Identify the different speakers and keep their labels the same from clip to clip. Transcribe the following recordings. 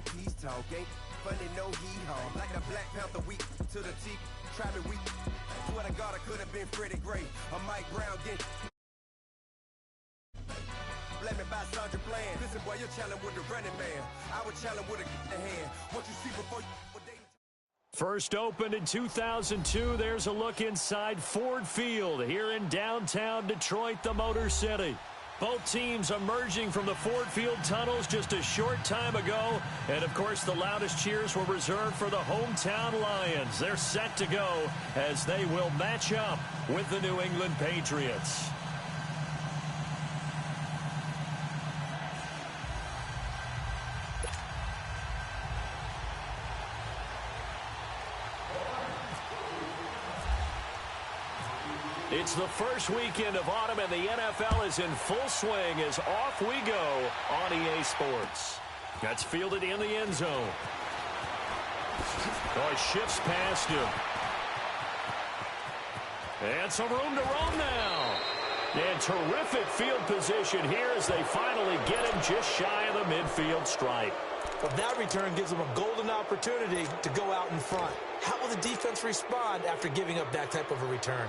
Speaker 1: no peace talk. Ain't funny, no hee-haw. Like a Black Panther weak to the teeth. Try me weak. Swear to God, I could have been Freddie Gray. Or Mike Brown getting... Let me buy Sandra Bland. Listen, boy, you're challenging with the running man. I would challenge with a hand. What you see before you...
Speaker 2: First opened in 2002, there's a look inside Ford Field here in downtown Detroit, the Motor City. Both teams emerging from the Ford Field tunnels just a short time ago. And, of course, the loudest cheers were reserved for the hometown Lions. They're set to go as they will match up with the New England Patriots. It's the first weekend of autumn, and the NFL is in full swing as off we go on EA Sports. That's fielded in the end zone. Oh, he shifts past him. And some room to roam now. And terrific field position here as they finally get him just shy of the midfield stripe.
Speaker 3: Well, that return gives them a golden opportunity to go out in front. How will the defense respond after giving up that type of a return?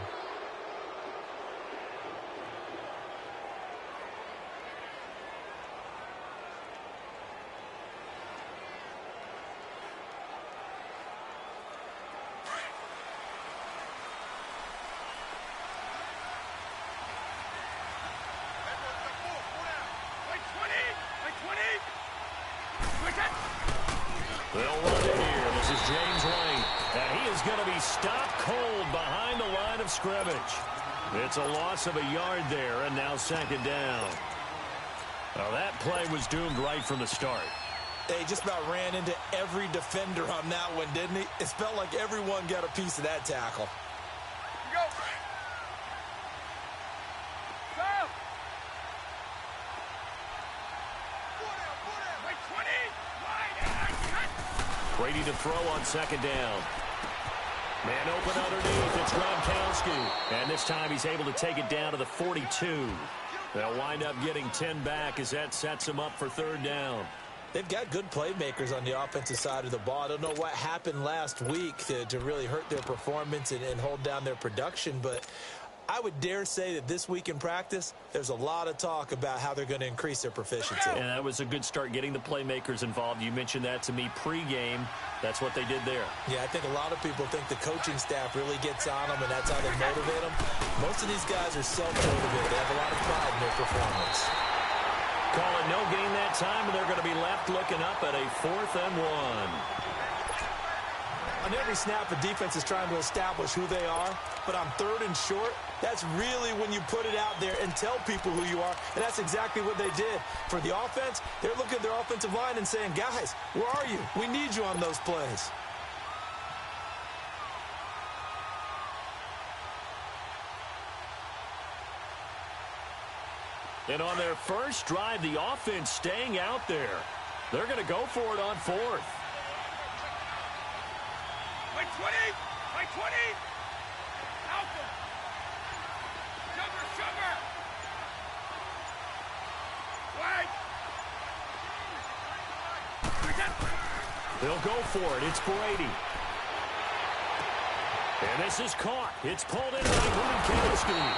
Speaker 2: They'll run it here. This is James White. And he is going to be stopped cold behind the line of scrimmage. It's a loss of a yard there, and now second down. Now that play was doomed right from the start.
Speaker 3: He just about ran into every defender on that one, didn't he? It felt like everyone got a piece of that tackle.
Speaker 4: Go. Go.
Speaker 2: Brady to throw on second down. Man open underneath. It's Gronkowski. And this time he's able to take it down to the 42. They'll wind up getting 10 back as that sets them up for third down.
Speaker 3: They've got good playmakers on the offensive side of the ball. I don't know what happened last week to really hurt their performance and hold down their production, but I would dare say that this week in practice, there's a lot of talk about how they're going to increase their proficiency.
Speaker 2: And that was a good start getting the playmakers involved. You mentioned that to me pregame. That's what they did there.
Speaker 3: Yeah, I think a lot of people think the coaching staff really gets on them, and that's how they motivate them. Most of these guys are self-motivated. They have a lot of pride in their performance.
Speaker 2: Calling no gain that time, and they're going to be left looking up at a 4th and 1.
Speaker 3: On every snap, a defense is trying to establish who they are, but on 3rd and short, that's really when you put it out there and tell people who you are, and that's exactly what they did. For the offense, they're looking at their offensive line and saying, guys, where are you? We need you on those plays.
Speaker 2: And on their first drive, the offense staying out there. They're going to go for it on 4th.
Speaker 4: By 20! By 20! Alpha! Sugar! Wide!
Speaker 2: They'll go for it. It's Brady. And this is caught. It's pulled in by Gronkowski.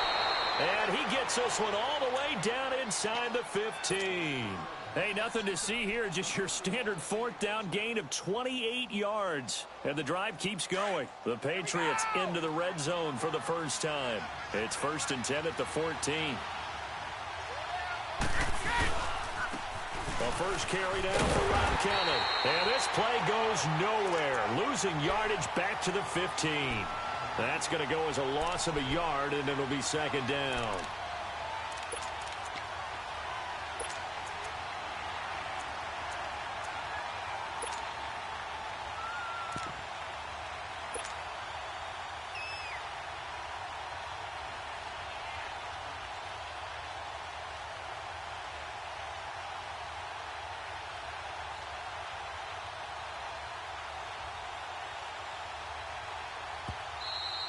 Speaker 2: And he gets this one all the way down inside the 15. Hey, nothing to see here, just your standard 4th down gain of 28 yards. And the drive keeps going. The Patriots into the red zone for the first time. It's 1st and 10 at the 14. The first carry down for Ron Kelly. And this play goes nowhere. Losing yardage back to the 15. That's going to go as a loss of a yard, and it'll be second down.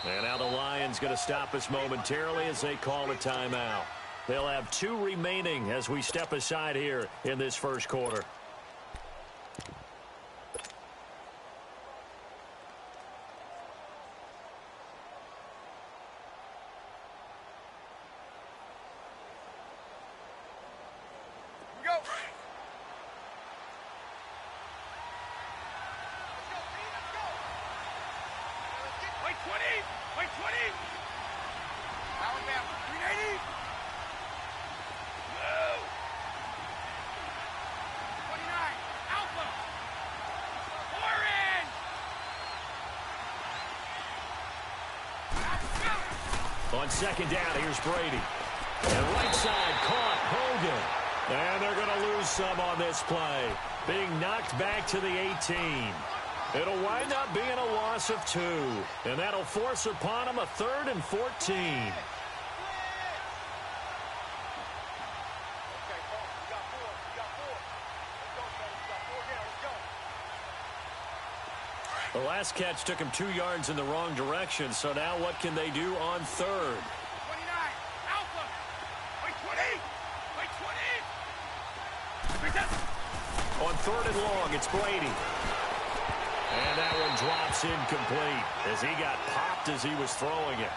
Speaker 2: And now the Lions going to stop us momentarily as they call a timeout. They'll have 2 remaining as we step aside here in this first quarter. On second down, here's Brady. And right side, caught Hogan. And they're going to lose some on this play. Being knocked back to the 18. It'll wind up being a loss of 2. And that'll force upon them a 3rd and 14. The last catch took him 2 yards in the wrong direction, so now what can they do on 3rd?
Speaker 4: 29, Alpha, wait 20, wait 20.
Speaker 2: On 3rd and long, it's Brady. And that one drops incomplete as he got popped as he was throwing it.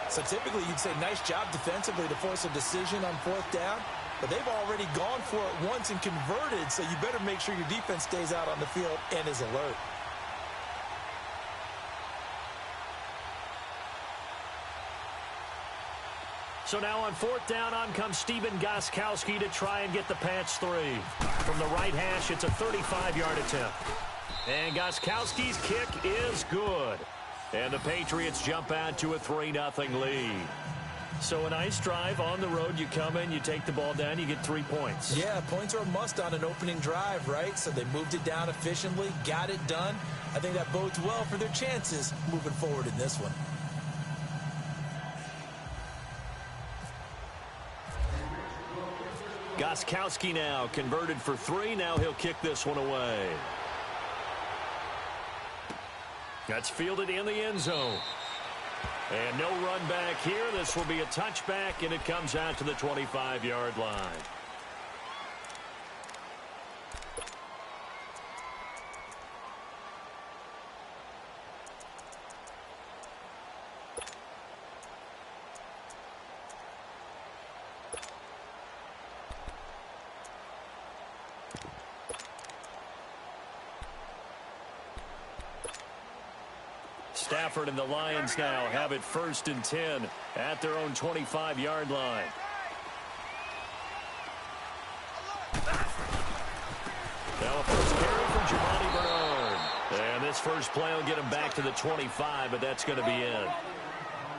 Speaker 3: So typically you'd say nice job defensively to force a decision on 4th down, but they've already gone for it once and converted, so you better make sure your defense stays out on the field and is alert.
Speaker 2: So now on 4th down, on comes Stephen Gostkowski to try and get the patch 3. From the right hash, it's a 35-yard attempt. And Gostkowski's kick is good. And the Patriots jump out to a 3-0 lead. So a nice drive on the road. You come in, you take the ball down, you get 3 points.
Speaker 3: Yeah, points are a must on an opening drive, right? So they moved it down efficiently, got it done. I think that bodes well for their chances moving forward in this one.
Speaker 2: Gostkowski now converted for 3. Now he'll kick this one away. That's fielded in the end zone. And no run back here. This will be a touchback, and it comes out to the 25-yard line. Stafford and the Lions now have it 1st and 10 at their own 25-yard line. Now a first carry from Giovanni Bernard. And this first play will get him back to the 25, but that's going to be it.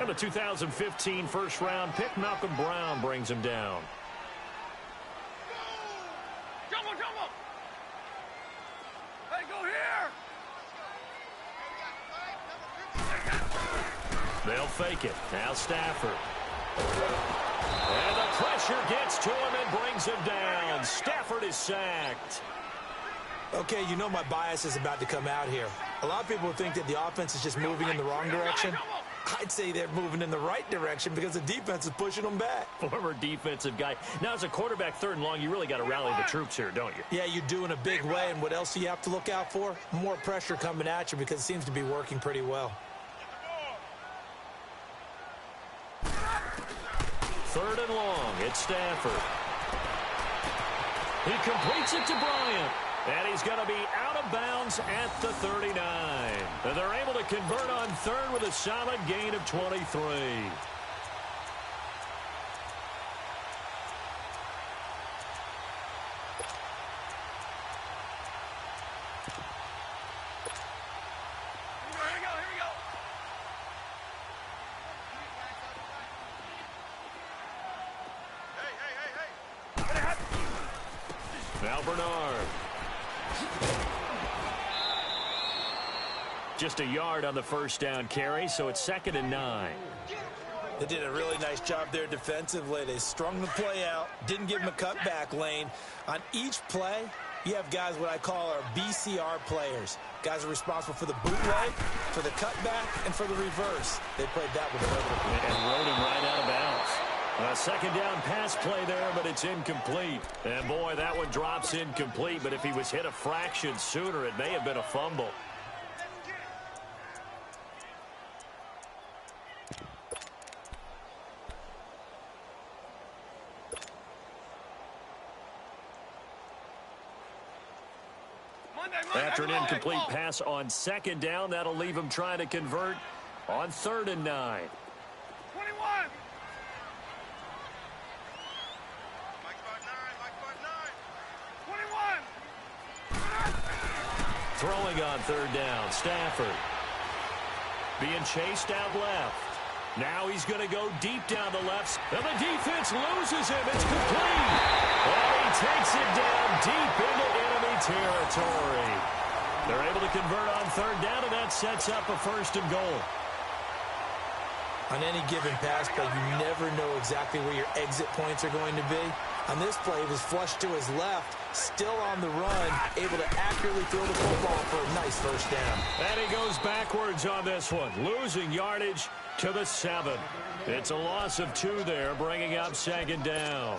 Speaker 2: And the 2015 first-round pick, Malcolm Brown, brings him down.
Speaker 4: Jumbo, jumbo. Hey, go here.
Speaker 2: They'll fake it. Now Stafford. And the pressure gets to him and brings him down. Stafford is sacked.
Speaker 3: Okay, you know my bias is about to come out here. A lot of people think that the offense is just moving in the wrong direction. I'd say they're moving in the right direction because the defense is pushing them back.
Speaker 2: Former defensive guy. Now, as a quarterback 3rd and long, you really got to rally the troops here, don't you?
Speaker 3: Yeah, you do in a big way. And what else do you have to look out for? More pressure coming at you because it seems to be working pretty well.
Speaker 2: 3rd and long, it's Stafford. He completes it to Bryant. And he's going to be out of bounds at the 39. And they're able to convert on 3rd with a solid gain of 23. Now Bernard. Just a yard on the first down carry, so it's 2nd and 9.
Speaker 3: They did a really nice job there defensively. They strung the play out, didn't give him a cutback lane. On each play, you have guys what I call our BCR players. Guys are responsible for the bootleg, for the cutback, and for the reverse. They played that with a
Speaker 2: and rode him right out of bounds. A 2nd down pass play there, but it's incomplete. And boy, that one drops incomplete, but if he was hit a fraction sooner, it may have been a fumble. After an incomplete pass on 2nd down, that'll leave him trying to convert on 3rd and 9.
Speaker 4: 21.
Speaker 2: Throwing on 3rd down, Stafford. Being chased out left. Now he's going to go deep down the left, and the defense loses him. It's complete. And he takes it down deep into enemy territory. They're able to convert on third down, and that sets up a 1st and goal.
Speaker 3: On any given pass play, you never know exactly where your exit points are going to be. On this play, he was flushed to his left, still on the run, able to accurately throw the football for a nice 1st down.
Speaker 2: And he goes backwards on this one, losing yardage to the 7. It's a loss of 2 there, bringing up 2nd down.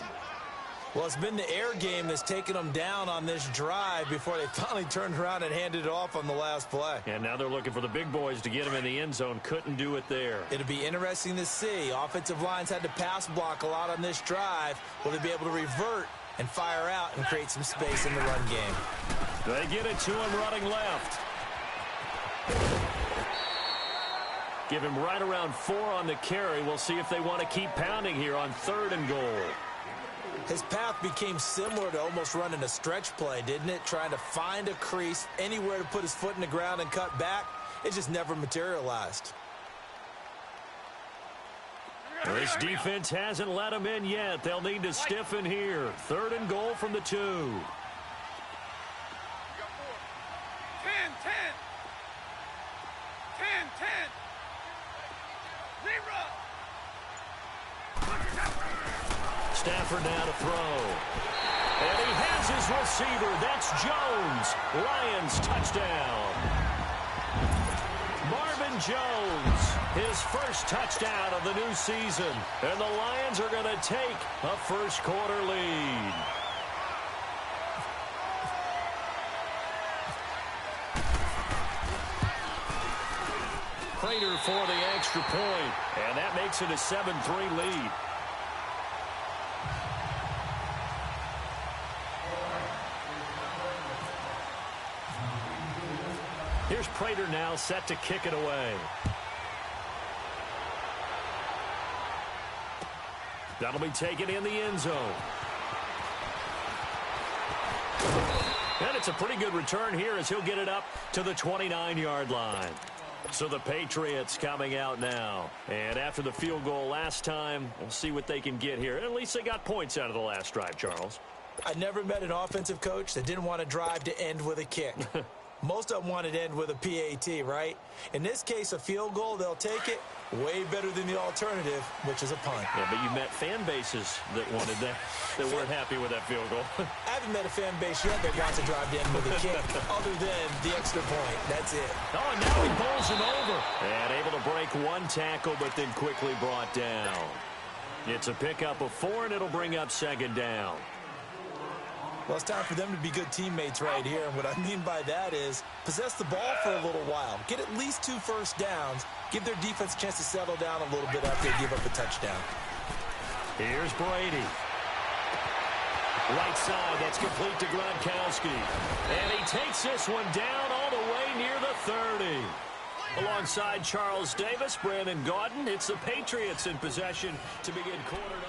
Speaker 3: Well, it's been the air game that's taken them down on this drive before they finally turned around and handed it off on the last play.
Speaker 2: And now they're looking for the big boys to get him in the end zone. Couldn't do it there.
Speaker 3: It'll be interesting to see. Offensive lines had to pass block a lot on this drive. Will they be able to revert and fire out and create some space in the run game?
Speaker 2: They get it to him running left. Give him right around 4 on the carry. We'll see if they want to keep pounding here on 3rd and goal.
Speaker 3: His path became similar to almost running a stretch play, didn't it? Trying to find a crease, anywhere to put his foot in the ground and cut back. It just never materialized.
Speaker 2: This defense hasn't let him in yet. They'll need to stiffen here. 3rd and goal from the 2.
Speaker 4: 10, 10. Zebra.
Speaker 2: Stafford now to throw. And he has his receiver. That's Jones. Lions touchdown. Marvin Jones, his 1st touchdown of the new season. And the Lions are going to take a 1st quarter lead. Prater for the extra point. And that makes it a 7-3 lead. Here's Prater now set to kick it away. That'll be taken in the end zone. And it's a pretty good return here as he'll get it up to the 29-yard line. So the Patriots coming out now. And after the field goal last time, we'll see what they can get here. At least they got points out of the last drive, Charles.
Speaker 3: I never met an offensive coach that didn't want to drive to end with a kick. Most of them wanted to end with a PAT, right? In this case, a field goal, they'll take it. Way better than the alternative, which is a punt.
Speaker 2: Yeah, but you met fan bases that wanted that, that weren't happy with that field goal.
Speaker 3: I haven't met a fan base yet that wants to drive to end with a kick, other than the extra point. That's it.
Speaker 2: Oh, and now he bowls him over. And able to break 1 tackle, but then quickly brought down. It's a pickup of 4, and it'll bring up 2nd down.
Speaker 3: Well, it's time for them to be good teammates right here. And what I mean by that is possess the ball for a little while. Get at least 2 first downs. Give their defense a chance to settle down a little bit after they give up a touchdown.
Speaker 2: Here's Brady. Right side, that's complete to Gronkowski. And he takes this one down all the way near the 30. Alongside Charles Davis, Brandon Gaudin, it's the Patriots in possession to begin quarter number.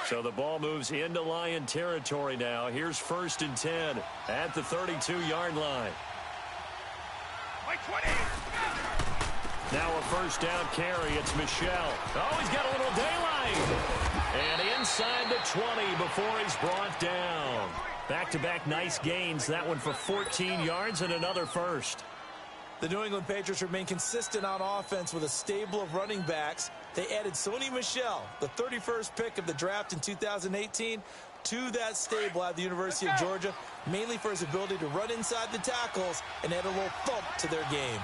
Speaker 2: So the ball moves into Lion territory now. Here's 1st and 10 at the 32-yard line.
Speaker 4: Like 20.
Speaker 2: Now a 1st down carry. It's Michel. Oh, he's got a little daylight. And inside the 20 before he's brought down. Back-to-back nice gains. That one for 14 yards and another 1st.
Speaker 3: The New England Patriots remain consistent on offense with a stable of running backs. They added Sony Michel, the 31st pick of the draft in 2018, to that stable at the University of Georgia, mainly for his ability to run inside the tackles and add a little thump to their game.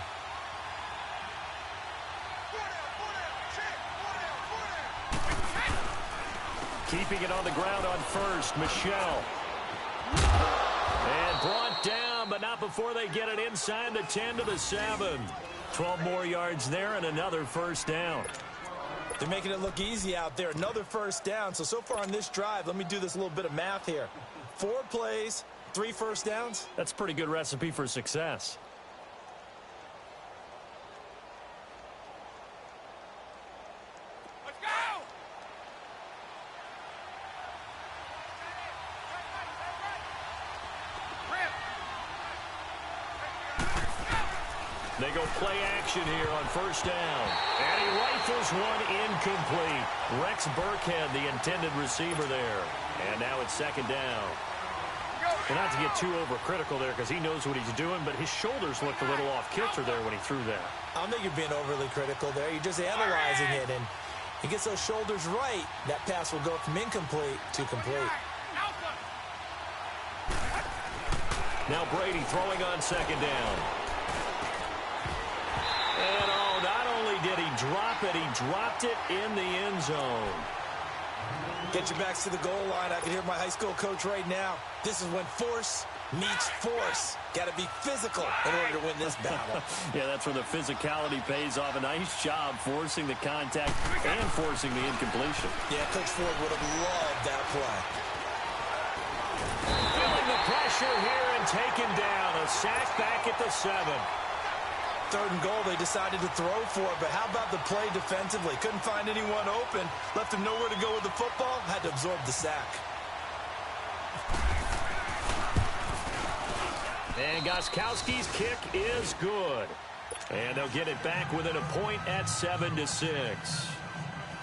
Speaker 2: Keeping it on the ground on 1st, Michel. And brought down, but not before they get it inside the 10 to the 7. 12 more yards there and another 1st down.
Speaker 3: They're making it look easy out there. Another 1st down. So far on this drive, let me do this little bit of math here. 4 plays, 3 first downs.
Speaker 2: That's a pretty good recipe for success. They go play action here on first down. And he rifles one incomplete. Rex Burkhead, the intended receiver there. And now it's second down. Well, not to get too overcritical there because he knows what he's doing, but his shoulders looked a little off kilter there when he threw that.
Speaker 3: I don't think you're being overly critical there. You're just analyzing it, and he gets those shoulders right. That pass will go from incomplete to complete.
Speaker 2: Now Brady throwing on second down. And not only did he drop it, he dropped it in the end zone.
Speaker 3: Get your backs to the goal line. I can hear my high school coach right now. This is when force meets force. Got to be physical in order to win this battle.
Speaker 2: Yeah, that's where the physicality pays off. A nice job forcing the contact and forcing the incompletion.
Speaker 3: Yeah, Coach Ford would have loved that play.
Speaker 2: Feeling the pressure here and taken down. A sack back at the 7.
Speaker 3: Third and goal, they decided to throw for it, but how about the play defensively? Couldn't find anyone open, left him nowhere to go with the football, had to absorb the sack.
Speaker 2: And Gostkowski's kick is good. And they'll get it back within a point at 7-6.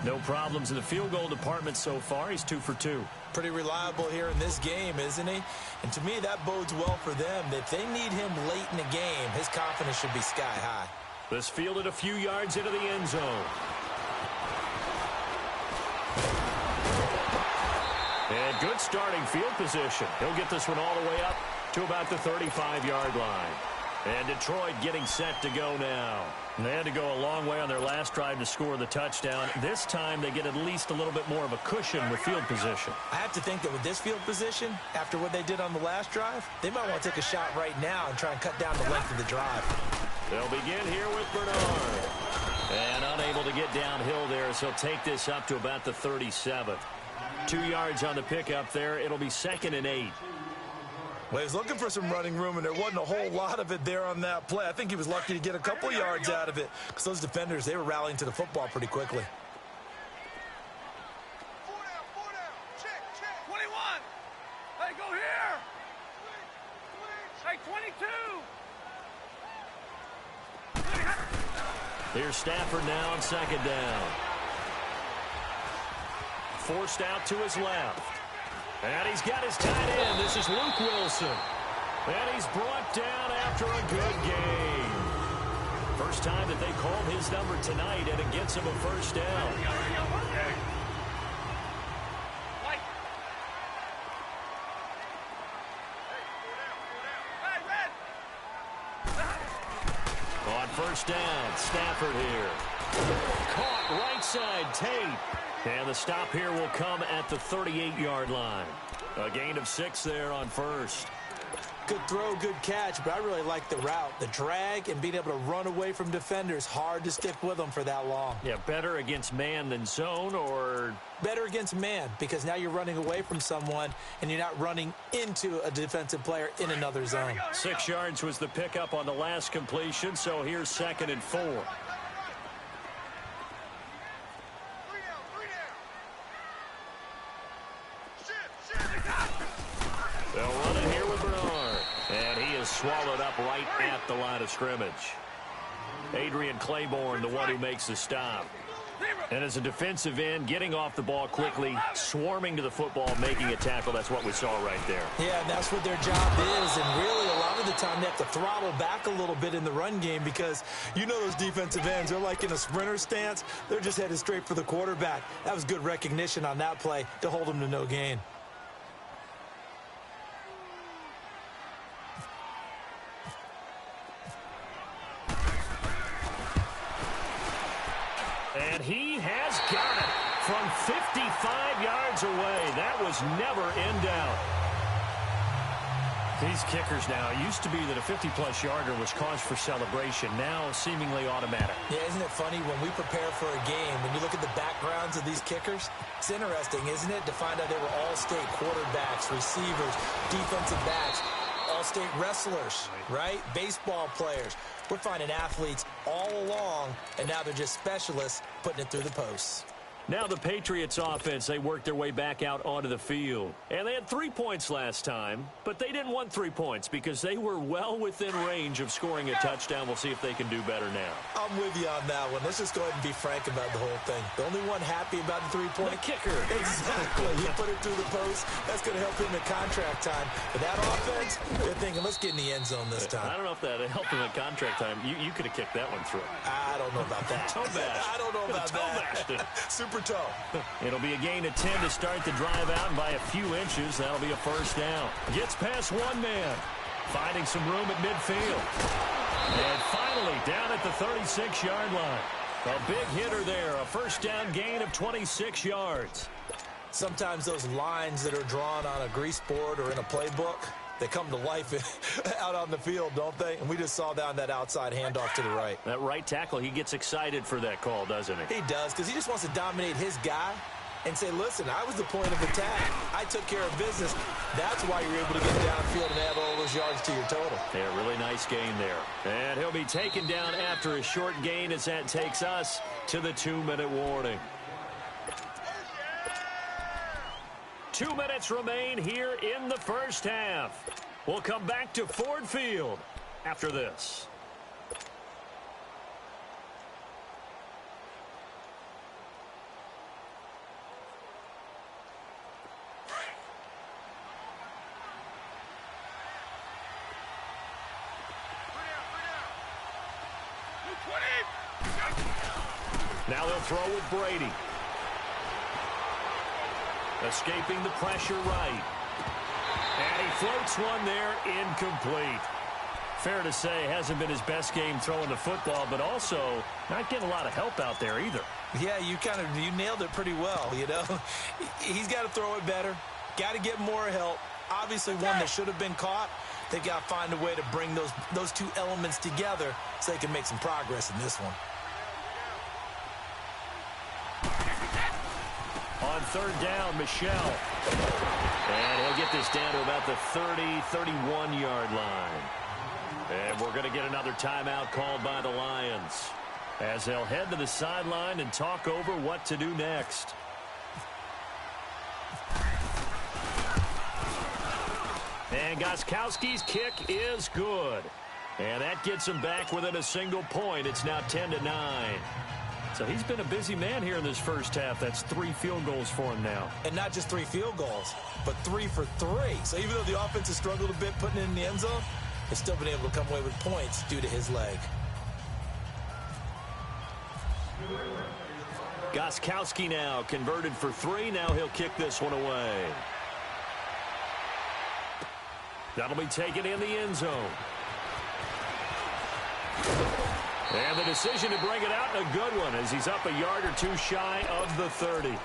Speaker 2: No problems in the field goal department so far. He's 2 for 2.
Speaker 3: Pretty reliable here in this game, isn't he? And to me, that bodes well for them. If they need him late in the game, his confidence should be sky high.
Speaker 2: This fielded a few yards into the end zone. And good starting field position. He'll get this one all the way up to about the 35-yard line. And Detroit getting set to go now. And they had to go a long way on their last drive to score the touchdown. This time they get at least a little bit more of a cushion with field position.
Speaker 3: I have to think that with this field position, after what they did on the last drive, they might want to take a shot right now and try and cut down the length of the drive.
Speaker 2: They'll begin here with Bernard. And unable to get downhill there as he'll take this up to about the 37. 2 yards on the pickup there. It'll be 2nd and 8.
Speaker 3: Well, he was looking for some running room, and there wasn't a whole lot of it there on that play. I think he was lucky to get a couple yards out of it because those defenders, they were rallying to the football pretty quickly.
Speaker 4: 4 down. Check. 21. Hey, go here. Hey, 22.
Speaker 2: Here's Stafford now on second down. Forced out to his left. And he's got his tight end. This is Luke Wilson. And he's brought down after a good game. First time that they called his number tonight, and it gets him a first down. On first down, Stafford here. Caught right side, Tate. And the stop here will come at the 38-yard line. A gain of 6 there on first.
Speaker 3: Good throw, good catch, but I really like the route. The drag and being able to run away from defenders, hard to stick with them for that long.
Speaker 2: Yeah, better against man than zone, or?
Speaker 3: Better against man, because now you're running away from someone and you're not running into a defensive player in another zone.
Speaker 2: 6 yards was the pickup on the last completion, so here's 2nd and 4. They'll run it here with Bernard. And he is swallowed up right at the line of scrimmage. Adrian Claiborne, the one who makes the stop. And as a defensive end, getting off the ball quickly, swarming to the football, making a tackle. That's what we saw right there.
Speaker 3: Yeah, and that's what their job is. And really, a lot of the time, they have to throttle back a little bit in the run game because you know those defensive ends, they're like in a sprinter stance. They're just headed straight for the quarterback. That was good recognition on that play to hold them to no gain.
Speaker 2: And he has got it from 55 yards away. That was never in doubt. These kickers now, it used to be that a 50-plus yarder was cause for celebration. Now seemingly automatic.
Speaker 3: Yeah, isn't it funny when we prepare for a game, when you look at the backgrounds of these kickers, it's interesting, isn't it, to find out they were all-state quarterbacks, receivers, defensive backs, all-state wrestlers, right? Baseball players. We're finding athletes all along, and now they're just specialists putting it through the posts.
Speaker 2: Now the Patriots offense, they worked their way back out onto the field. And they had 3 points last time, but they didn't want 3 points because they were well within range of scoring a touchdown. We'll see if they can do better now.
Speaker 3: I'm with you on that one. Let's just go ahead and be frank about the whole thing. The only one happy about the 3-point?
Speaker 2: The kicker.
Speaker 3: Exactly. He put it through the post. That's going to help him in contract time. But that offense, they're thinking, let's get in the end zone this time.
Speaker 2: I don't know if that helped him in contract time. You could have kicked that one through.
Speaker 3: I don't know about that.
Speaker 2: Toe bash.
Speaker 3: I don't know about that. Super toe.
Speaker 2: It'll be a gain of 10 to start the drive out, and by a few inches, that'll be a first down. Gets past one man, finding some room at midfield. And finally, down at the 36-yard line. A big hitter there, a first down gain of 26 yards.
Speaker 3: Sometimes those lines that are drawn on a grease board or in a playbook, they come to life out on the field, don't they? And we just saw down that outside handoff to the right.
Speaker 2: That right tackle, he gets excited for that call, doesn't he?
Speaker 3: He does, because he just wants to dominate his guy and say, listen, I was the point of attack. I took care of business. That's why you're able to get downfield and add all those yards to your total.
Speaker 2: Yeah, really nice gain there. And he'll be taken down after a short gain as that takes us to the 2-minute warning. 2 minutes remain here in the first half. We'll come back to Ford Field after this. Now they'll throw with Brady. Escaping the pressure right. And he floats one there, incomplete. Fair to say, hasn't been his best game throwing the football, but also not getting a lot of help out there either.
Speaker 3: Yeah, you nailed it pretty well, you know. He's got to throw it better. Got to get more help. Obviously one that should have been caught. They got to find a way to bring those two elements together so they can make some progress in this one.
Speaker 2: On third down, Michelle. And he'll get this down to about the 30, 31-yard line. And we're going to get another timeout called by the Lions as they'll head to the sideline and talk over what to do next. And Gostkowski's kick is good. And that gets him back within a single point. It's now 10-9. So he's been a busy man here in this first half. That's 3 field goals for him now.
Speaker 3: And not just 3 field goals, but 3 for 3. So even though the offense has struggled a bit putting it in the end zone, they've still been able to come away with points due to his leg.
Speaker 2: Gostkowski now converted for 3. Now he'll kick this one away. That'll be taken in the end zone. And the decision to bring it out, a good one, as he's up a yard or 2 shy of the 30.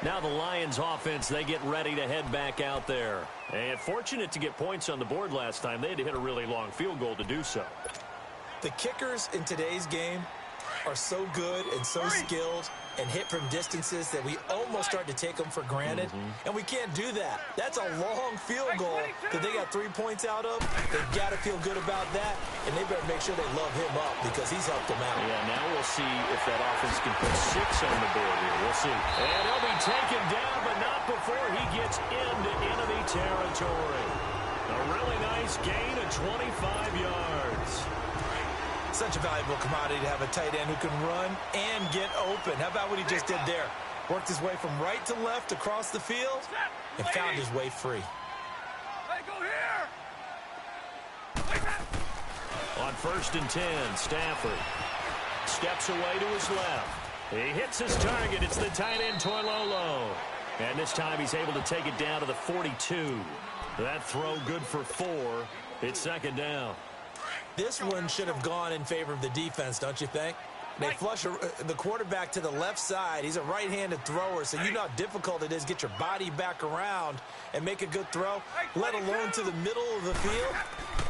Speaker 2: Now the Lions offense, they get ready to head back out there. And fortunate to get points on the board last time. They had to hit a really long field goal to do so.
Speaker 3: The kickers in today's game are so good and so skilled and hit from distances that we almost start to take them for granted. And we can't do that. That's a long field goal that they got 3 points out of. They've got to feel good about that, and they better make sure they love him up because he's helped them out.
Speaker 2: Yeah, now we'll see if that offense can put 6 on the board here. We'll see. And he'll be taken down, but not before he gets into enemy territory. A really nice gain of 25 yards.
Speaker 3: Such a valuable commodity to have a tight end who can run and get open. How about what he just did there? Worked his way from right to left across the field and found his way free.
Speaker 4: Hey, go here!
Speaker 2: On 1st and 10, Stafford steps away to his left. He hits his target. It's the tight end, Toilolo. And this time he's able to take it down to the 42. That throw good for 4. It's 2nd down.
Speaker 3: This one should have gone in favor of the defense, don't you think? They flush the quarterback to the left side. He's a right-handed thrower, so you know how difficult it is to get your body back around and make a good throw, let alone to the middle of the field,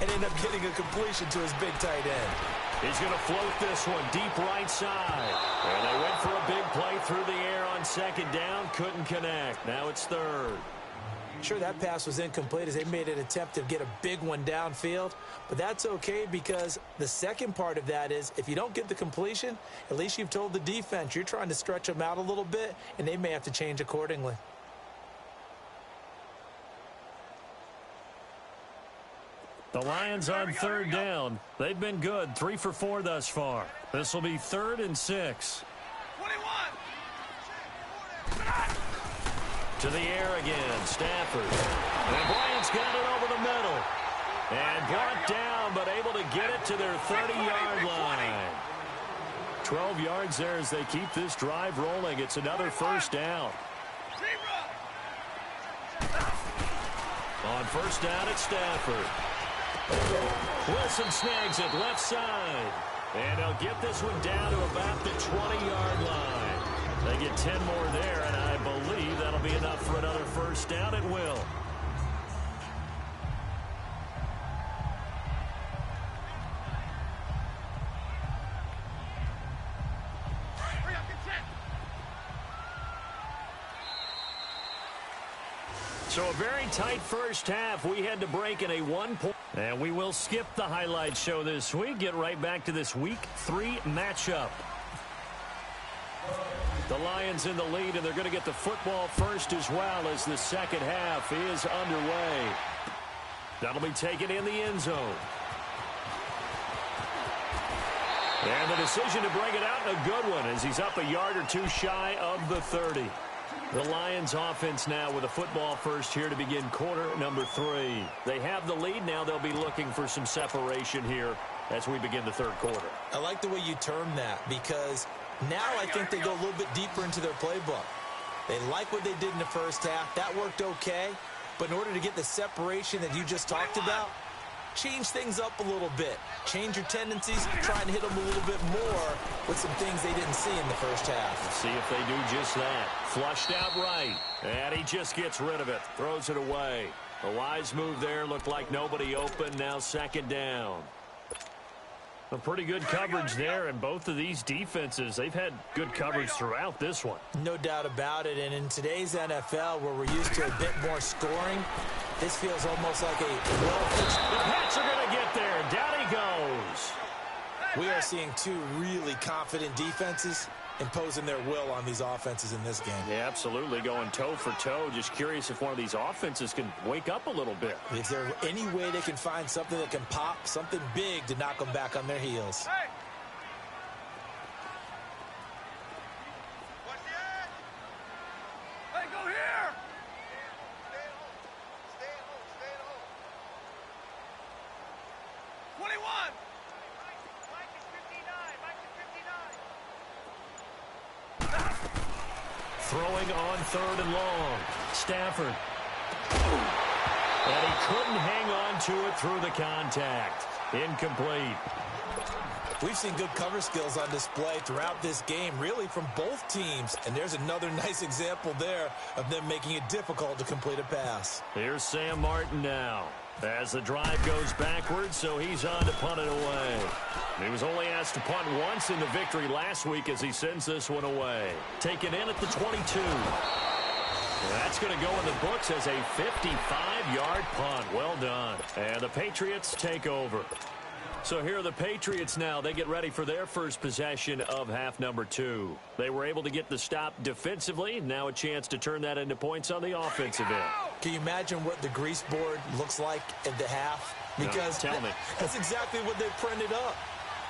Speaker 3: and end up getting a completion to his big tight end.
Speaker 2: He's going to float this one deep right side. And they went for a big play through the air on 2nd down. Couldn't connect. Now it's 3rd.
Speaker 3: Sure, that pass was incomplete as they made an attempt to get a big one downfield, but that's okay because the second part of that is if you don't get the completion, at least you've told the defense you're trying to stretch them out a little bit, and they may have to change accordingly.
Speaker 2: The Lions on third down. They've been good, 3 for 4 thus far. This will be 3rd and 6.
Speaker 4: 21.
Speaker 2: To the air again, Stafford. And Bryant's got it over the middle. And brought down, but able to get it to their 30-yard line. 12 yards there as they keep this drive rolling. It's another first down. On first down, it's Stafford. Wilson snags it left side. And they'll get this one down to about the 20-yard line. They get 10 more there, and I believe that'll be enough for another first down. It will. So a very tight first half. We had to break in a 1-point. And we will skip the highlight show this week. Get right back to this Week 3 matchup. The Lions in the lead, and they're going to get the football first as well as the second half is underway. That'll be taken in the end zone. And the decision to bring it out in a good one as he's up a yard or two shy of the 30. The Lions offense now with a football first here to begin quarter number 3. They have the lead now. They'll be looking for some separation here as we begin the third quarter.
Speaker 3: I like the way you term that because now I think they go a little bit deeper into their playbook. They like what they did in the first half. That worked okay. But in order to get the separation that you just talked about, change things up a little bit. Change your tendencies, try and hit them a little bit more with some things they didn't see in the first half.
Speaker 2: Let's see if they do just that. Flushed out right. And he just gets rid of it. Throws it away. A wise move there. Looked like nobody open. Now second down. A pretty good coverage there, and both of these defenses, they've had good coverage throughout this one.
Speaker 3: No doubt about it, and in today's NFL, where we're used to a bit more scoring, this feels almost like a well-fixed.
Speaker 2: The Pats are going to get there. Down he goes.
Speaker 3: We are seeing two really confident defenses imposing their will on these offenses in this game.
Speaker 2: Yeah, absolutely, going toe for toe. Just curious if one of these offenses can wake up a little bit.
Speaker 3: Is there any way they can find something that can pop, something big to knock them back on their heels?
Speaker 4: Hey. Hey, go here. Stay at home. Stay at home. Stay at home. 21. Mike is 59. Mike is 59.
Speaker 2: Throwing on third and long. Stafford. And he couldn't hang on to it through the contact. Incomplete.
Speaker 3: We've seen good cover skills on display throughout this game, really from both teams. And there's another nice example there of them making it difficult to complete a pass.
Speaker 2: Here's Sam Martin now as the drive goes backwards, so he's on to punt it away. He was only asked to punt once in the victory last week as he sends this one away. Taken in at the 22. That's going to go in the books as a 55-yard punt. Well done. And the Patriots take over. So here are the Patriots now. They get ready for their first possession of half number 2. They were able to get the stop defensively. Now a chance to turn that into points on the offensive end.
Speaker 3: Can you imagine what the grease board looks like at the half? Because
Speaker 2: no, tell me.
Speaker 3: That's exactly what they printed up.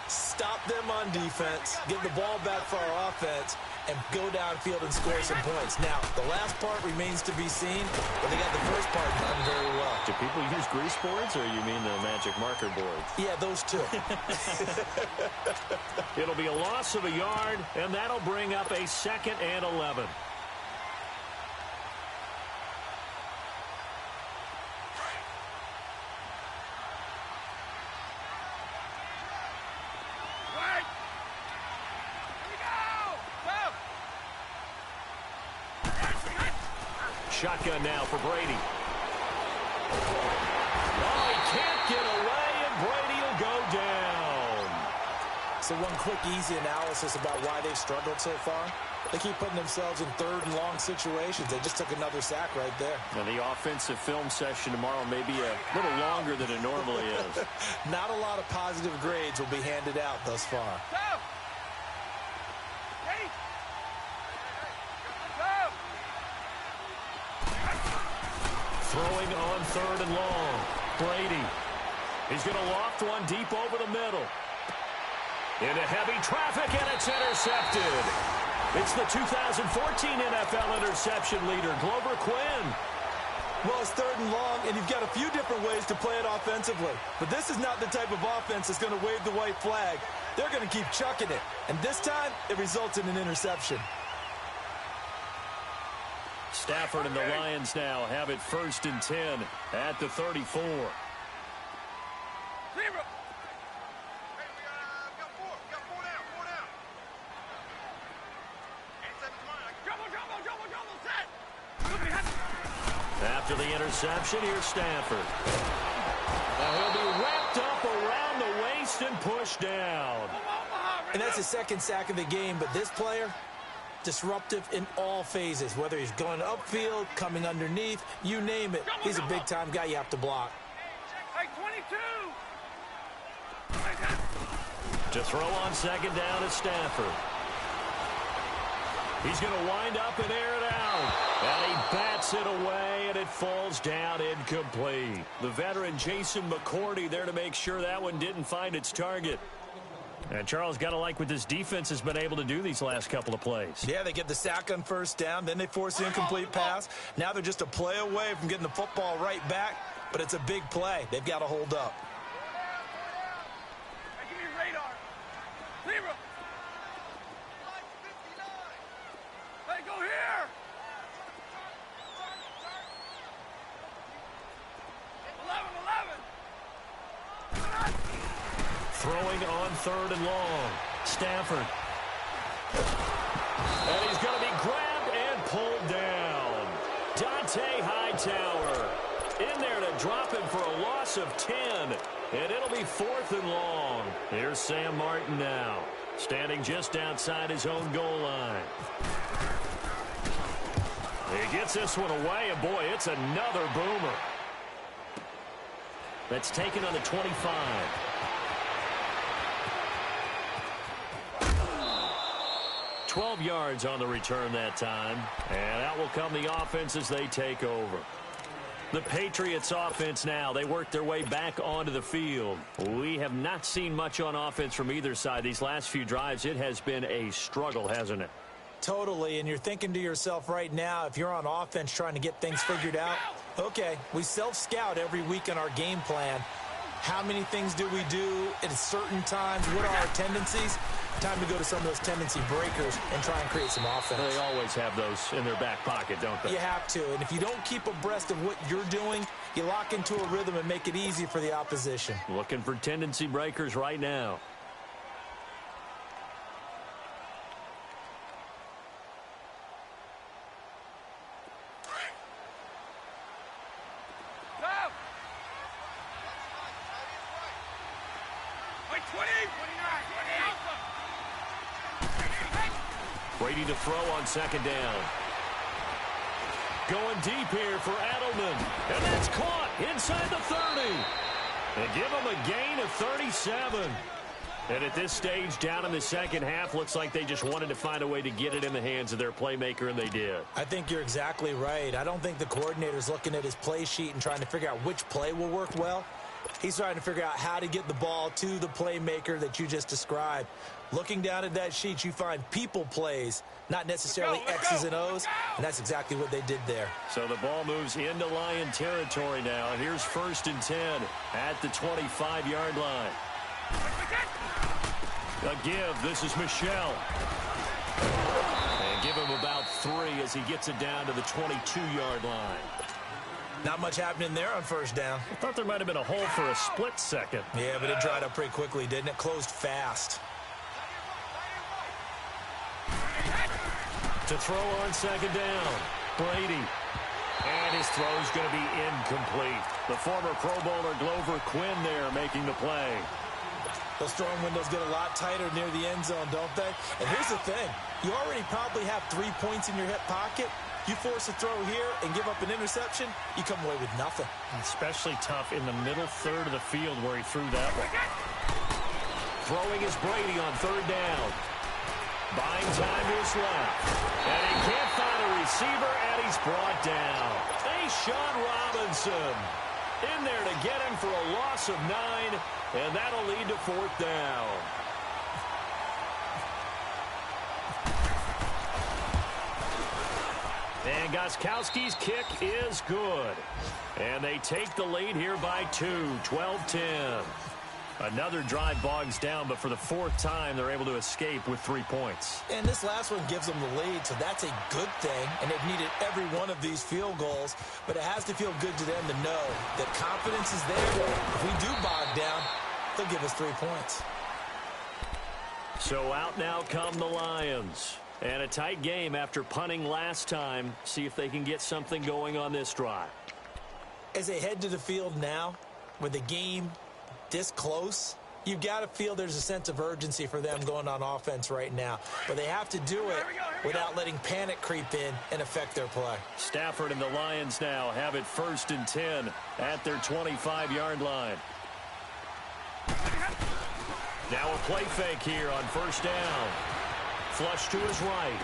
Speaker 3: Stop them on defense, get the ball back for our offense, and go downfield and score some points. Now, the last part remains to be seen, but they got the first part done very well.
Speaker 2: Do people use grease boards, or you mean the magic marker boards?
Speaker 3: Yeah, those two.
Speaker 2: It'll be a loss of a yard, and that'll bring up a 2nd and 11. Shotgun now for Brady. Oh, he can't get away, and Brady will go down.
Speaker 3: So one quick, easy analysis about why they've struggled so far. They keep putting themselves in third and long situations. They just took another sack right there.
Speaker 2: And the offensive film session tomorrow may be a little longer than it normally is.
Speaker 3: Not a lot of positive grades will be handed out thus far.
Speaker 4: Go! Ready? Go!
Speaker 2: Throwing on third and long. Brady. He's going to loft one deep over the middle. Into heavy traffic, and it's intercepted. It's the 2014 NFL interception leader, Glover Quinn.
Speaker 3: Well, it's third and long, and you've got a few different ways to play it offensively. But this is not the type of offense that's going to wave the white flag. They're going to keep chucking it. And this time, it results in an interception.
Speaker 2: Stafford and the Lions now have it 1st and 10 at the 34.
Speaker 4: Zero. Hey, we got four. We got four down. Four down. 87's mine. Double, set.
Speaker 2: After the interception, here's Stafford. Now he'll be wrapped up around the waist and pushed down.
Speaker 3: And that's his second sack of the game, but this player, disruptive in all phases, whether he's going upfield, coming underneath, you name it. He's a big-time guy you have to block.
Speaker 4: Hey, 22.
Speaker 2: To throw on second down is Stafford. He's going to wind up and air it out. And he bats it away, and it falls down incomplete. The veteran Jason McCourty there to make sure that one didn't find its target. And Charles, got to like what this defense has been able to do these last couple of plays.
Speaker 3: Yeah, they get the sack on first down, then they force the incomplete pass. Now they're just a play away from getting the football right back, but it's a big play. They've got to hold up.
Speaker 4: Hey, give me radar. Zero. Hey, go here. 11.
Speaker 2: Throwing on third and long. Stafford. And he's going to be grabbed and pulled down. Dante Hightower in there to drop him for a loss of 10. And it'll be 4th and long. Here's Sam Martin now, standing just outside his own goal line. He gets this one away, and boy, it's another boomer. That's taken on the 25. 12 yards on the return that time. And out will come the offense as they take over. The Patriots offense now, they work their way back onto the field. We have not seen much on offense from either side. These last few drives, it has been a struggle, hasn't it?
Speaker 3: Totally, and you're thinking to yourself right now, if you're on offense trying to get things figured out, okay, we self-scout every week in our game plan. How many things do we do at certain times? What are our tendencies? Time to go to some of those tendency breakers and try and create some offense.
Speaker 2: They always have those in their back pocket, don't they?
Speaker 3: You have to, and if you don't keep abreast of what you're doing, you lock into a rhythm and make it easy for the opposition.
Speaker 2: Looking for tendency breakers right now. Brady to throw on second down. Going deep here for Edelman. And that's caught inside the 30. And give him a gain of 37. And at this stage, down in the second half, looks like they just wanted to find a way to get it in the hands of their playmaker, and they did.
Speaker 3: I think you're exactly right. I don't think the coordinator's looking at his play sheet and trying to figure out which play will work well. He's trying to figure out how to get the ball to the playmaker that you just described. Looking down at that sheet, you find people plays, not necessarily X's and O's, and that's exactly what they did there.
Speaker 2: So the ball moves into Lion territory now. Here's 1st and 10 at the 25-yard line. A give. This is Michel. And give him about 3 as he gets it down to the 22-yard line.
Speaker 3: Not much happening there on first down.
Speaker 2: I thought there might have been a hole for a split second.
Speaker 3: Yeah, but it dried up pretty quickly, didn't it? Closed fast.
Speaker 2: To throw on second down, Brady. And his throw's going to be incomplete. The former Pro Bowler Glover Quinn there making the play.
Speaker 3: Those throwing windows get a lot tighter near the end zone, don't they? And here's the thing. You already probably have 3 points in your hip pocket. You force a throw here and give up an interception, you come away with nothing.
Speaker 2: Especially tough in the middle third of the field where he threw that one. Throwing is Brady on third down. Buying time to his left. And he can't find a receiver, and he's brought down. Sean Robinson in there to get him for a loss of 9, and that'll lead to fourth down. And Gostkowski's kick is good. And they take the lead here by 2, 12-10. Another drive bogs down, but for the fourth time, they're able to escape with 3 points.
Speaker 3: And this last one gives them the lead, so that's a good thing. And they've needed every one of these field goals, but it has to feel good to them to know that confidence is there. If we do bog down, they'll give us 3 points.
Speaker 2: So out now come the Lions. And a tight game after punting last time. See if they can get something going on this drive.
Speaker 3: As they head to the field now, with the game this close, you've got to feel there's a sense of urgency for them going on offense right now. But they have to do it without letting panic creep in and affect their play.
Speaker 2: Stafford and the Lions now have it 1st and 10 at their 25-yard line. Now a play fake here on 1st down. Flush to his right.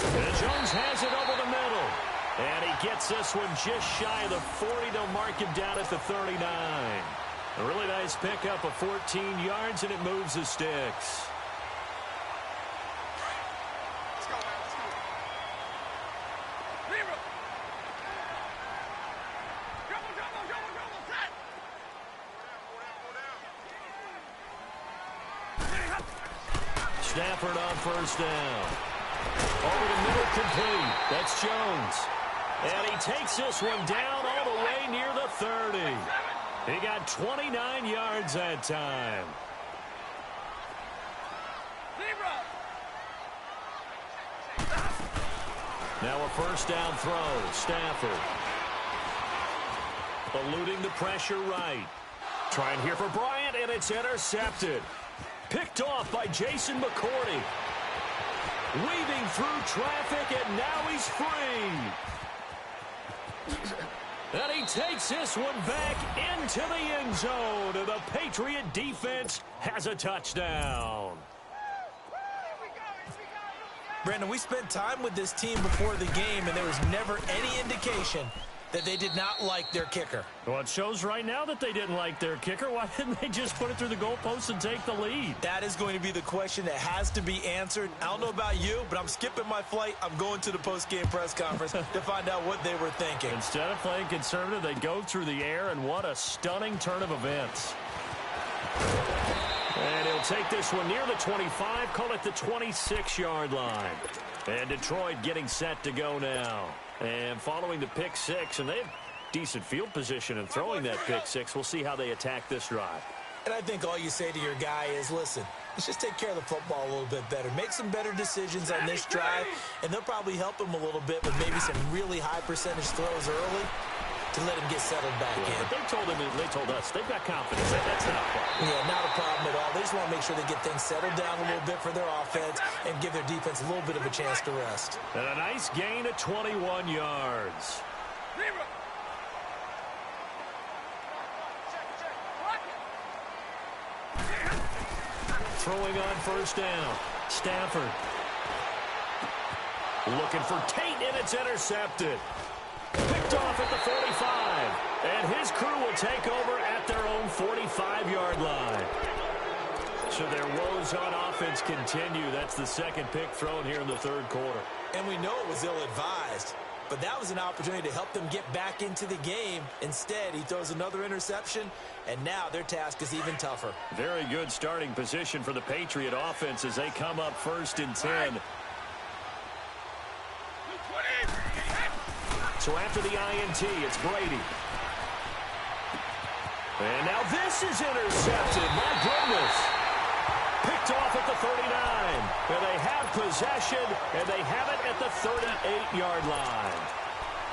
Speaker 2: And Jones has it over the middle. And he gets this one just shy of the 40. They'll mark him down at the 39. A really nice pickup of 14 yards, and it moves the sticks.
Speaker 4: Let's go, man. Let's go. Leave him. Double, set. Go down.
Speaker 2: Stafford on 1st down. Over the middle, complete. That's Jones. And he takes this one down all the way near the 30. He got 29 yards that time. Now a 1st down throw. Stafford. Eluding the pressure right. Trying here for Bryant, and it's intercepted. Picked off by Jason McCourty. Weaving through traffic, and now he's free. And he takes this one back into the end zone. And the Patriot defense has a touchdown.
Speaker 3: Brandon, we spent time with this team before the game, and there was never any indication that they did not like their kicker.
Speaker 2: Well, it shows right now that they didn't like their kicker. Why didn't they just put it through the goalpost and take the lead?
Speaker 3: That is going to be the question that has to be answered. I don't know about you, but I'm skipping my flight. I'm going to the post-game press conference to find out what they were thinking.
Speaker 2: Instead of playing conservative, they go through the air, and what a stunning turn of events. And he'll take this one near the 25, call it the 26-yard line. And Detroit getting set to go now. And following the pick six, and they have decent field position in throwing that pick six. We'll see how they attack this drive.
Speaker 3: And I think all you say to your guy is, listen, let's just take care of the football a little bit better. Make some better decisions on this drive, and they'll probably help him a little bit with maybe some really high percentage throws early to let him get settled back in.
Speaker 2: But they told us they've got confidence. That's not a problem.
Speaker 3: Yeah, not a problem at all. They just want to make sure they get things settled down a little bit for their offense and give their defense a little bit of a chance to rest.
Speaker 2: And a nice gain of 21 yards. Throwing on 1st down. Stafford. Looking for Tate, and it's intercepted. Picked off at the 45. And his crew will take over at their own 45-yard line. So their woes on offense continue. That's the second pick thrown here in the third quarter.
Speaker 3: And we know it was ill-advised, but that was an opportunity to help them get back into the game. Instead, he throws another interception, and now their task is even tougher.
Speaker 2: Very good starting position for the Patriot offense as they come up 1st and 10. So after the INT, it's Brady. And now this is intercepted. My goodness. Picked off at the 39. And they have possession, and they have it at the 38-yard line.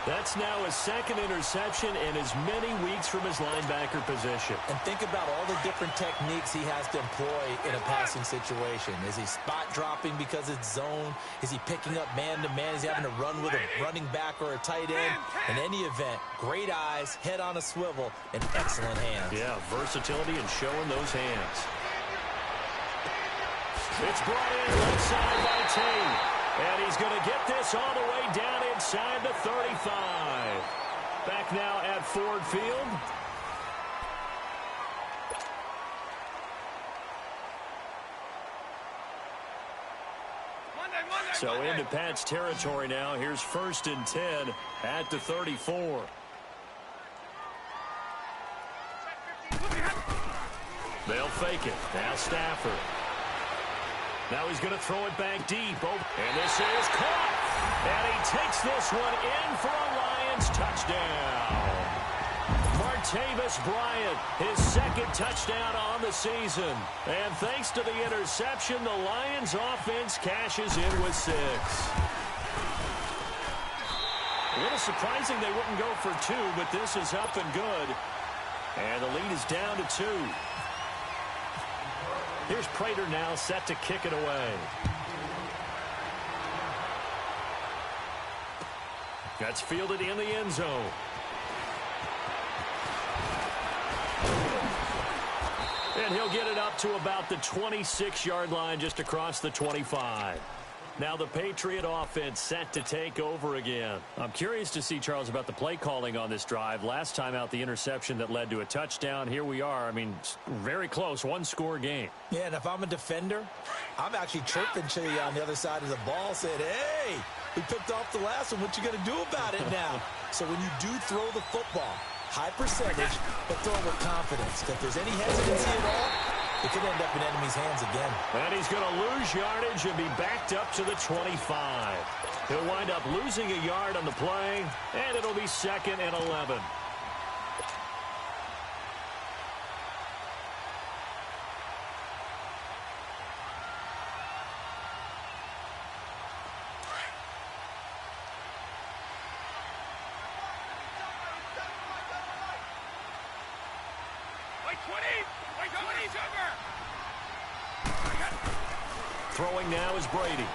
Speaker 2: That's now his second interception in as many weeks from his linebacker position.
Speaker 3: And think about all the different techniques he has to employ in a passing situation. Is he spot dropping because it's zone? Is he picking up man-to-man? Is he having to run with a running back or a tight end? In any event, great eyes, head on a swivel, and excellent hands.
Speaker 2: Yeah, versatility and showing those hands. It's brought in left side by Tate. And he's going to get this all the way down inside the 35. Back now at Ford Field. So into Pat's territory now. Here's 1st and 10 at the 34. They'll fake it. Now Stafford. Now he's going to throw it back deep. Oh, and this is caught. And he takes this one in for a Lions touchdown. Martavis Bryant, his second touchdown on the season. And thanks to the interception, the Lions offense cashes in with 6. A little surprising they wouldn't go for 2, but this is up and good. And the lead is down to 2. Here's Prater now set to kick it away. That's fielded in the end zone. And he'll get it up to about the 26-yard line just across the 25. Now the Patriot offense set to take over again. I'm curious to see, Charles, about the play calling on this drive. Last time out, the interception that led to a touchdown. Here we are. I mean, very close, one-score game.
Speaker 3: Yeah, and if I'm a defender, I'm actually chirping to you on the other side of the ball, saying, hey, we picked off the last one. What you going to do about it now? So when you do throw the football, high percentage, but throw it with confidence. If there's any hesitancy at all, it could end up in enemy's hands again.
Speaker 2: And he's going to lose yardage and be backed up to the 25. He'll wind up losing a yard on the play, and it'll be 2nd and 11. Throwing now is Brady.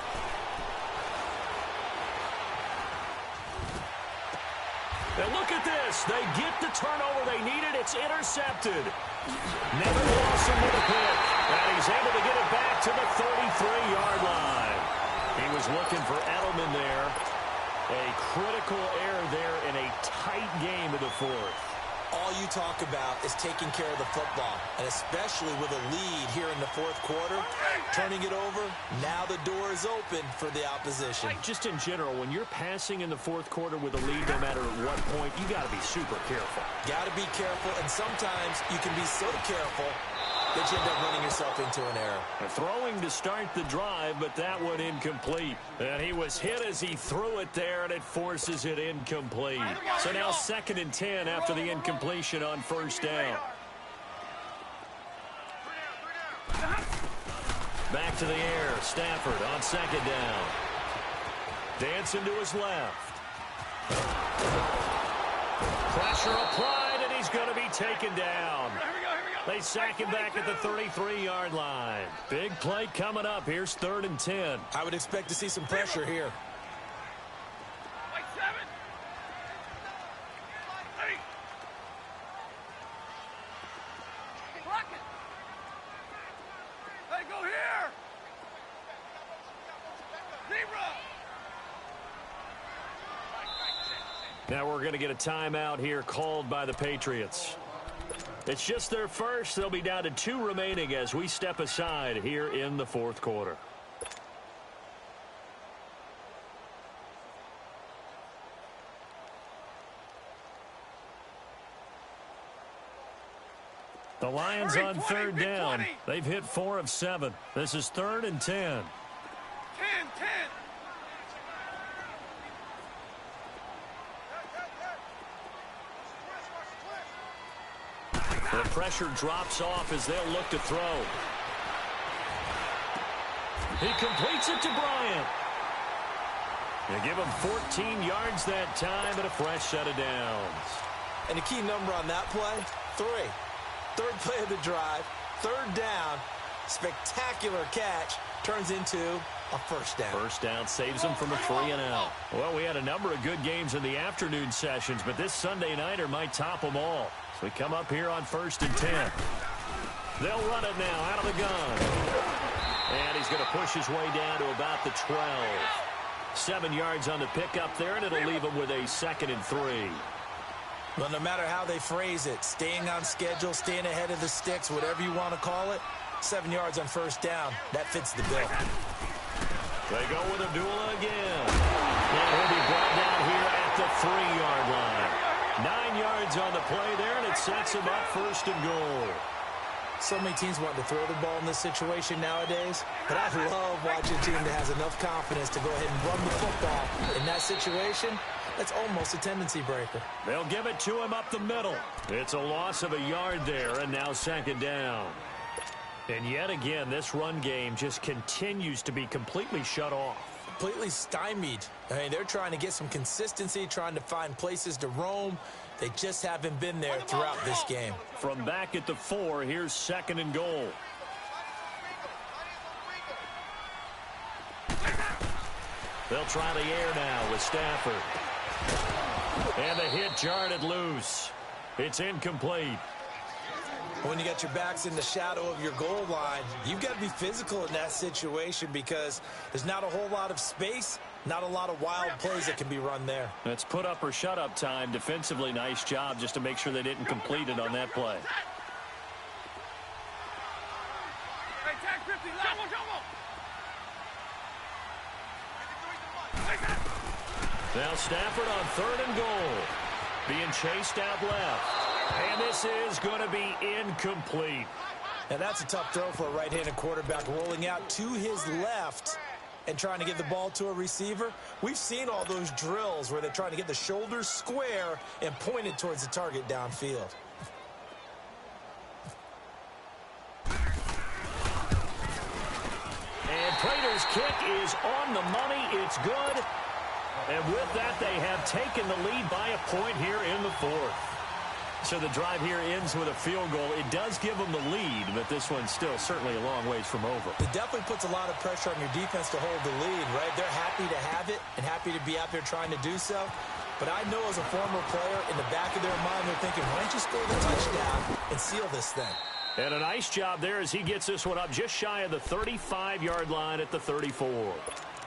Speaker 2: And look at this. They get the turnover they needed. It's intercepted. Never lost him with a pick. And he's able to get it back to the 33-yard line. He was looking for Edelman there. A critical error there in a tight game of the 4th.
Speaker 3: All you talk about is taking care of the football, and especially with a lead here in the 4th quarter, turning it over, now the door is open for the opposition.
Speaker 2: Just in general, when you're passing in the 4th quarter with a lead, no matter at what point, you got to be super careful.
Speaker 3: Got to be careful, and sometimes you can be so careful that you end up running yourself into an error.
Speaker 2: Throwing to start the drive, but that one incomplete. And he was hit as he threw it there, and it forces it incomplete. So now 2nd and 10 after the incompletion on 1st down. Back to the air. Stafford on 2nd down. Dancing to his left. Pressure applied, and he's going to be taken down. They sack him back at the 33-yard line. Big play coming up. Here's 3rd and 10.
Speaker 3: I would expect to see some pressure here.
Speaker 4: Hey, go here!
Speaker 2: Now we're going to get a timeout here called by the Patriots. It's just their first. They'll be down to 2 remaining as we step aside here in the 4th quarter. The Lions on 3rd down. They've hit 4 of 7. This is 3rd and 10.
Speaker 4: 10.
Speaker 2: The pressure drops off as they'll look to throw. He completes it to Bryant. They give him 14 yards that time and a fresh set of downs.
Speaker 3: And the key number on that play, 3. Third play of the drive, third down, spectacular catch, turns into a first down.
Speaker 2: First down saves them from a 3-and-out. Well, we had a number of good games in the afternoon sessions, but this Sunday nighter might top them all. So we come up here on 1st and 10. They'll run it now out of the gun. And he's going to push his way down to about the 12. 7 yards on the pickup there, and it'll leave him with a 2nd and 3.
Speaker 3: Well, no matter how they phrase it, staying on schedule, staying ahead of the sticks, whatever you want to call it, 7 yards on first down, that fits the bill.
Speaker 2: They go with Abdullah again. And he'll be brought down here at the 3-yard line. 9 yards on the play there, and it sets him up 1st and goal.
Speaker 3: So many teams want to throw the ball in this situation nowadays, but I love watching a team that has enough confidence to go ahead and run the football. In that situation, that's almost a tendency breaker.
Speaker 2: They'll give it to him up the middle. It's a loss of a yard there, and now 2nd down. And yet again, this run game just continues to be completely shut off.
Speaker 3: Completely stymied. I mean, they're trying to get some consistency, trying to find places to roam. They just haven't been there throughout this game.
Speaker 2: From back at the 4, here's 2nd and goal. They'll try the air now with Stafford. And the hit jarred it loose. It's incomplete.
Speaker 3: When you got your backs in the shadow of your goal line, you've got to be physical in that situation because there's not a whole lot of space, not a lot of wild plays that can be run there.
Speaker 2: That's put up or shut up time. Defensively, nice job just to make sure they didn't complete it on that play.
Speaker 4: Hey, tag 50,
Speaker 2: Now Stafford on 3rd and goal. Being chased out left. And this is going to be incomplete.
Speaker 3: And that's a tough throw for a right-handed quarterback, rolling out to his left and trying to get the ball to a receiver. We've seen all those drills where they're trying to get the shoulders square and point it towards the target downfield.
Speaker 2: And Prater's kick is on the money. It's good. And with that, they have taken the lead by a point here in the 4th. So the drive here ends with a field goal. It does give them the lead, but this one's still certainly a long ways from over.
Speaker 3: It definitely puts a lot of pressure on your defense to hold the lead, right? They're happy to have it and happy to be out there trying to do so. But I know as a former player, in the back of their mind, they're thinking, why don't you score the touchdown and seal this thing?
Speaker 2: And a nice job there as he gets this one up just shy of the 35-yard line at the 34.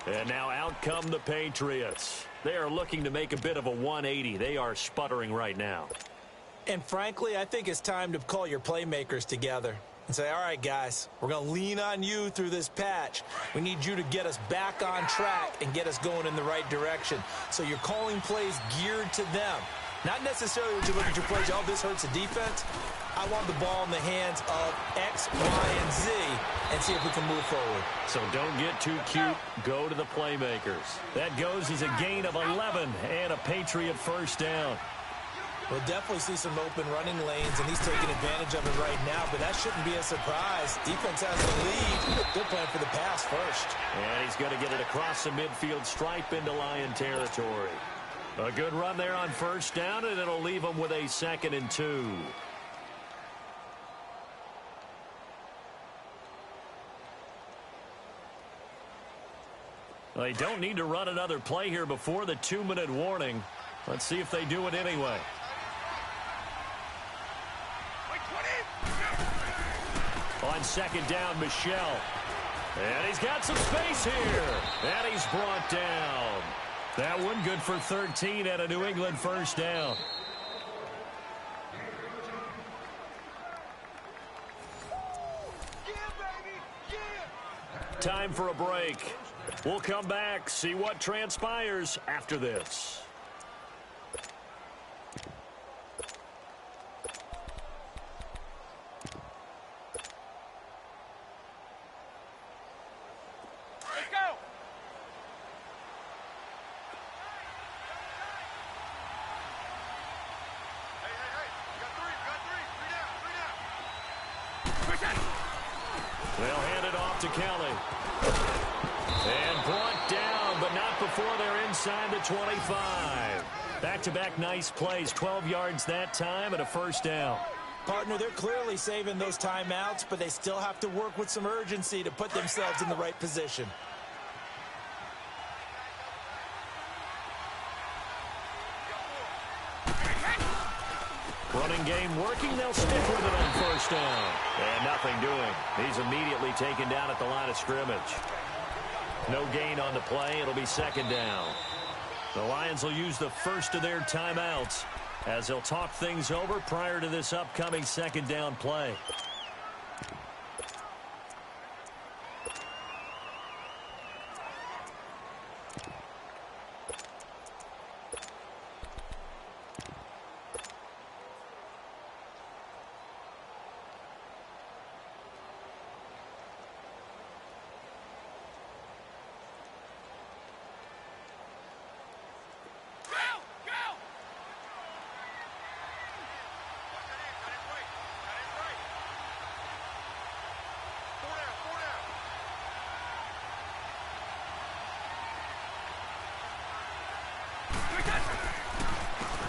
Speaker 2: And now out come the Patriots. They are looking to make a bit of a 180. They are sputtering right now.
Speaker 3: And frankly, I think it's time to call your playmakers together and say, all right, guys, we're going to lean on you through this patch. We need you to get us back on track and get us going in the right direction. So you're calling plays geared to them. Not necessarily when you look at your plays, oh, this hurts the defense. I want the ball in the hands of X, Y, and Z and see if we can move forward.
Speaker 2: So don't get too cute. Go to the playmakers. That goes as a gain of 11 and a Patriot first down.
Speaker 3: We'll definitely see some open running lanes, and he's taking advantage of it right now, but that shouldn't be a surprise. Defense has the lead. They're playing for the pass first.
Speaker 2: And he's going to get it across the midfield stripe into Lion territory. A good run there on first down, and it'll leave him with a 2nd and 2. They don't need to run another play here before the 2-minute warning. Let's see if they do it anyway. On 2nd down, Michelle. And he's got some space here. And he's brought down. That one good for 13 at a New England first down. Time for a break. We'll come back, see what transpires after this. They'll hand it off to Kelly. And brought down, but not before they're inside the 25. Back-to-back nice plays, 12 yards that time and a first down.
Speaker 3: Partner, they're clearly saving those timeouts, but they still have to work with some urgency to put themselves in the right position.
Speaker 2: Running game working. They'll stick with it on first down. And nothing doing. He's immediately taken down at the line of scrimmage. No gain on the play. It'll be second down. The Lions will use the first of their timeouts as they'll talk things over prior to this upcoming second down play.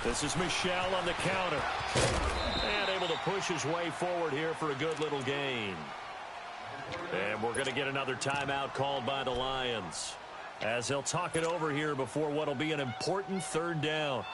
Speaker 2: This is Michel on the counter. And able to push his way forward here for a good little gain. And we're going to get another timeout called by the Lions as they'll talk it over here before what will be an important third down.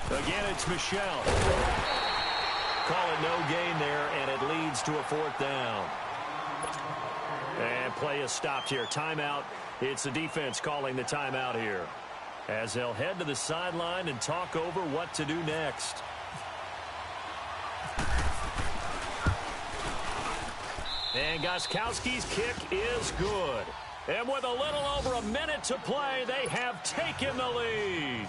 Speaker 2: Again, it's Michel. Calling no gain there, and it leads to a fourth down. And play is stopped here. Timeout. It's the defense calling the timeout here as they'll head to the sideline and talk over what to do next. And Gostkowski's kick is good. And with a little over a minute to play, they have taken the lead.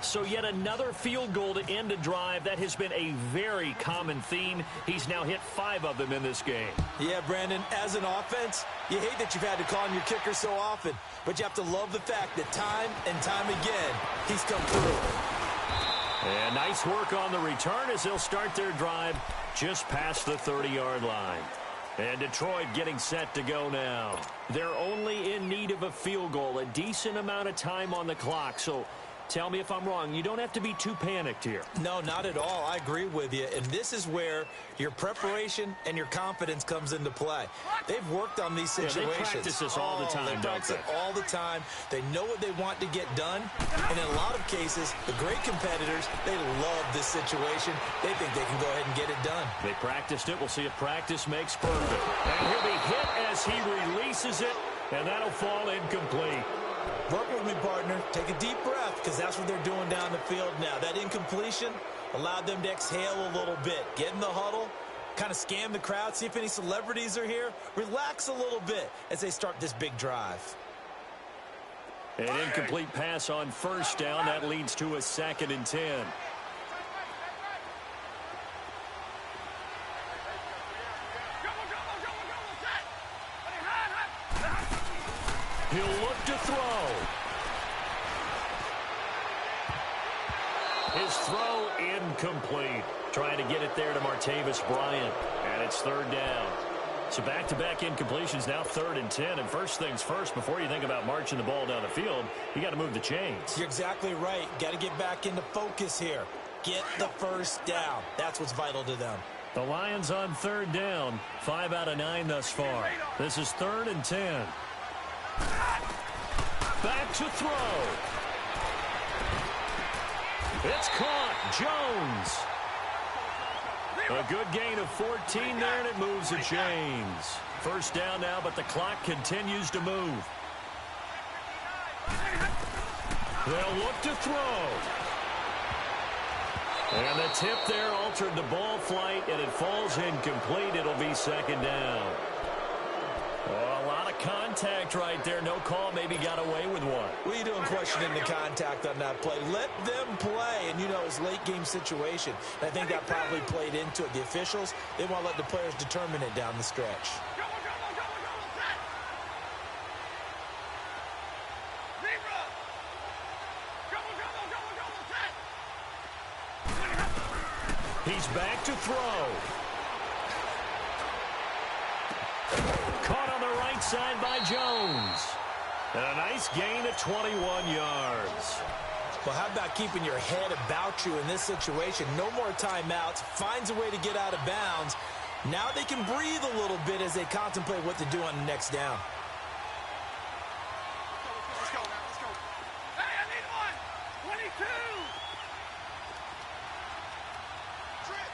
Speaker 2: So yet another field goal to end a drive. That has been a very common theme. He's now hit 5 of them in this game.
Speaker 3: Yeah, Brandon, as an offense, you hate that you've had to call on your kicker so often, but you have to love the fact that time and time again, he's come through.
Speaker 2: And nice work on the return as they'll start their drive just past the 30-yard line. And Detroit getting set to go now. They're only in need of a field goal, a decent amount of time on the clock. So tell me if I'm wrong. You don't have to be too panicked here.
Speaker 3: No, not at all. I agree with you. And this is where your preparation and your confidence comes into play. They've worked on these situations.
Speaker 2: Yeah, they practice this all the time,
Speaker 3: They practice it all the time. They know what they want to get done. And in a lot of cases, the great competitors, they love this situation. They think they can go ahead and get it done.
Speaker 2: They practiced it. We'll see if practice makes perfect. And he'll be hit as he releases it. And that'll fall incomplete.
Speaker 3: Work with me, partner. Take a deep breath, because that's what they're doing down the field now. That incompletion allowed them to exhale a little bit. Get in the huddle, kind of scan the crowd, see if any celebrities are here. Relax a little bit as they start this big drive.
Speaker 2: An incomplete pass on first down. That leads to a 2nd and 10. He'll look to throw. His throw incomplete. Trying to get it there to Martavis Bryant. And it's 3rd down. So back-to-back incompletions, now 3rd and 10. And first things first, before you think about marching the ball down the field, you got to move the chains.
Speaker 3: You're exactly right. Got to get back into focus here. Get the first down. That's what's vital to them.
Speaker 2: The Lions on 3rd down. 5 out of 9 thus far. This is 3rd and 10. Back to throw. It's caught. Jones. A good gain of 14 there, and it moves the chains. First down now, but the clock continues to move. They'll look to throw. And the tip there altered the ball flight, and it falls incomplete. It'll be 2nd down. Oh, a lot of contact contact right there. No call. Maybe got away with one.
Speaker 3: What are you doing questioning the contact on that play? Let them play. And, you know, it's a late-game situation. And I think that probably played into it. The officials, they want to let the players determine it down the stretch.
Speaker 2: He's back to throw. Caught on the right side by Jones. And a nice gain of 21 yards.
Speaker 3: Well, how about keeping your head about you in this situation? No more timeouts. Finds a way to get out of bounds. Now they can breathe a little bit as they contemplate what to do on the next down.
Speaker 4: Let's go now. Let's go. Hey, I need one. 22. Trip.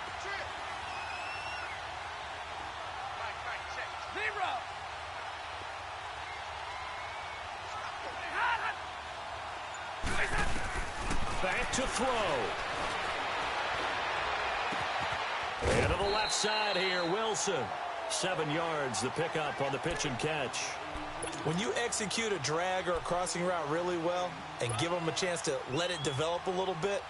Speaker 4: Right, check. 0.
Speaker 2: Back to throw. And to the left side here, Wilson. 7 yards, the pickup on the pitch and catch.
Speaker 3: When you execute a drag or a crossing route really well and give them a chance to let it develop a little bit,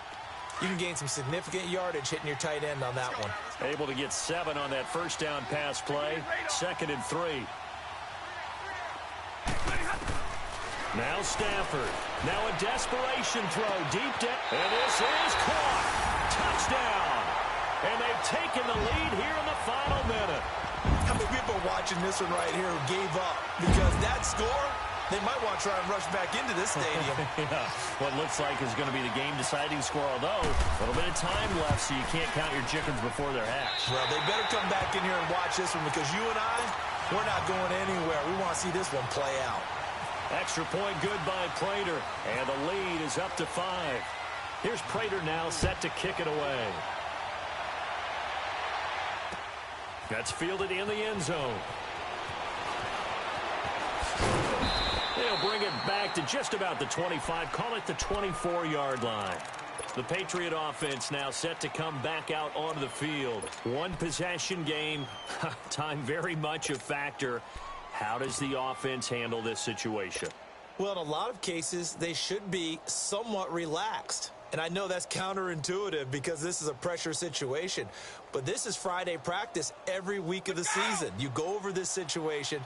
Speaker 3: you can gain some significant yardage hitting your tight end on that one.
Speaker 2: Able to get 7 on that first down pass play. 2nd and 3. Now Stafford. Now a desperation throw deep down. And this is caught. Touchdown. And they've taken the lead here in the final minute.
Speaker 3: How many people are watching this one right here who gave up? Because that score, they might want to try and rush back into this stadium.
Speaker 2: Yeah, what looks like is going to be the game-deciding score, although a little bit of time left, so you can't count your chickens before they're hatched.
Speaker 3: Well, they better come back in here and watch this one because you and I, we're not going anywhere. We want to see this one play out.
Speaker 2: Extra point good by Prater, and the lead is up to 5. Here's Prater now set to kick it away. That's fielded in the end zone. They'll bring it back to just about the 25, call it the 24-yard line. The Patriot offense now set to come back out onto the field. One possession game, time very much a factor. How does the offense handle this situation?
Speaker 3: Well, in a lot of cases, they should be somewhat relaxed. And I know that's counterintuitive because this is a pressure situation. But this is Friday practice every week of the season. You go over this situation,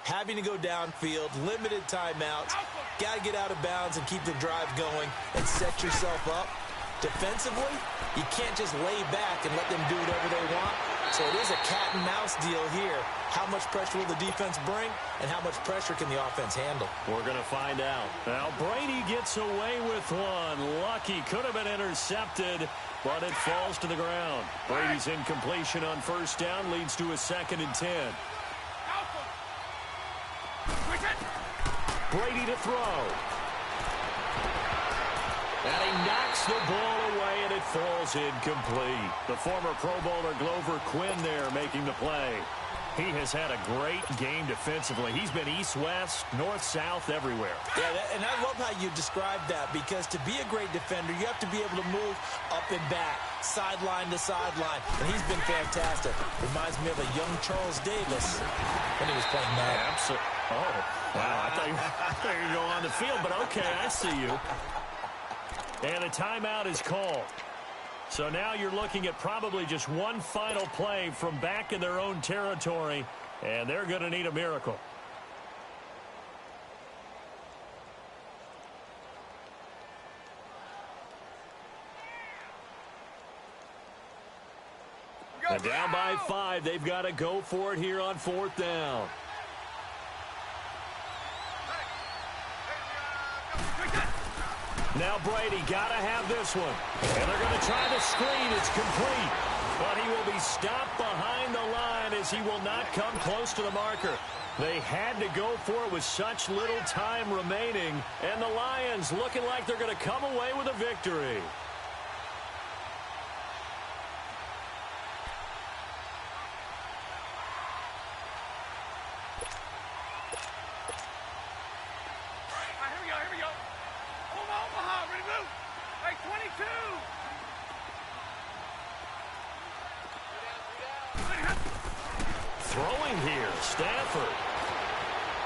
Speaker 3: having to go downfield, limited timeouts, got to get out of bounds and keep the drive going and set yourself up. Defensively, you can't just lay back and let them do whatever they want. So it is a cat and mouse deal here. How much pressure will the defense bring, and how much pressure can the offense handle?
Speaker 2: We're going to find out. Now, Brady gets away with one. Lucky, could have been intercepted, but it falls to the ground. Brady's incompletion on first down leads to a 2nd and 10. Brady to throw. And he knocks the ball away, and it falls incomplete. The former Pro Bowler Glover Quinn there making the play. He has had a great game defensively. He's been east-west, north-south, everywhere.
Speaker 3: Yeah, and I love how you described that because to be a great defender, you have to be able to move up and back, sideline to sideline. And he's been fantastic. Reminds me of a young Charles Davis when he was playing that.
Speaker 2: Absolutely. Oh, wow. I thought you were going to go on the field, but okay, I see you. And a timeout is called. So now you're looking at probably just one final play from back in their own territory, and they're going to need a miracle. And down by 5, they've got to go for it here on 4th down. Now Brady got to have this one. And they're going to try the screen. It's complete. But he will be stopped behind the line as he will not come close to the marker. They had to go for it with such little time remaining. And the Lions looking like they're going to come away with a victory. Throwing here, Stafford.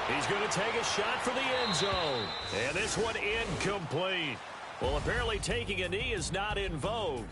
Speaker 2: He's going to take a shot for the end zone. And this one incomplete. Well, apparently taking a knee is not in vogue.